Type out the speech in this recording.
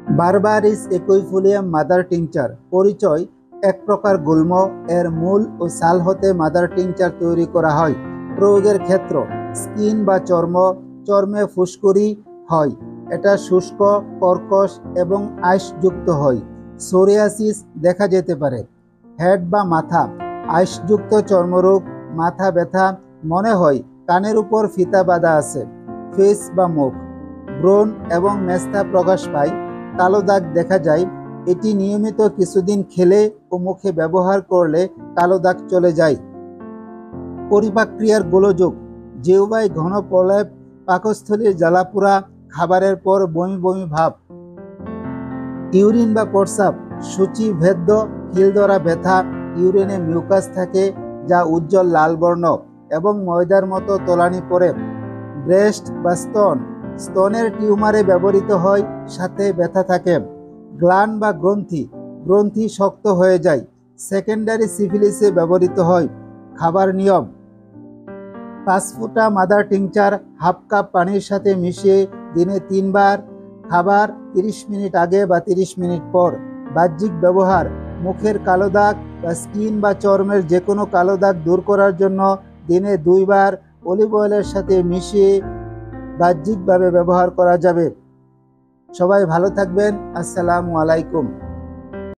Berberis একুইফোলিয়াম mother tincture পরিচয়। এক প্রকার গুল্ম, এর মূল ও ছাল হতে মাদার টিংচার তৈরি করা হয়। প্রয়োগের ক্ষেত্র: স্কিন বা চর্মে ফুসকুড়ি হয়। এটা শুষ্ক, কর্কশ এবং আঁশযুক্ত হয়। সোরিয়াসিস দেখা যেতে পারে। হেড বা মাথা: আঁশযুক্ত চর্মরোগ, মাথা ব্যথা, মনে হয় কানের উপর ফিতা বাঁধা আছে। ফেস বা মুখ: ব্রণ এবং মেস্তা প্রকাশ পায়, কালো দাগ দেখা যায়। এটি নিয়মিত কিছুদিন খেলে ও মুখে ব্যবহার করলে কালো দাগ চলে যায়। পরিপাক্রিয়ার গোলযোগ: জিহ্বায় ঘন প্রলেপ, পাকস্থলীর জ্বালাপোড়া, খাবারের পর বমি বমি ভাব। ইউরিন বা প্রস্রাব: সূচিভেদ্য খিল ধরা ব্যথা, ইউরিনে মিউকাস থাকে যা উজ্জ্বল লাল বর্ণ এবং ময়দার মতো তলানি পড়ে। ব্রেস্ট বা স্তনের টিউমারে ব্যবহৃত হয়, সাথে ব্যথা থাকে। গ্ল্যান্ড বা গ্রন্থি শক্ত হয়ে যায়। সেকেন্ডারি সিফিলিসে ব্যবহৃত হয়। খাবার নিয়ম: 5 ফোঁটা মাদার টিংচার হাফ কাপ পানির সাথে মিশিয়ে দিনে 3 বার। খাবার 30 মিনিট আগে বা 30 মিনিট পর। বাহ্যিক ব্যবহার: মুখের কালো দাগ বা স্কিন বা চর্মের যে কোনো কালো দাগ দূর করার জন্য দিনে 2 বার অলিভ অয়েলের সাথে মিশিয়ে বাহ্যিকভাবে ব্যবহার করা যাবে। সবাই ভালো থাকবেন। আসসালামু আলাইকুম।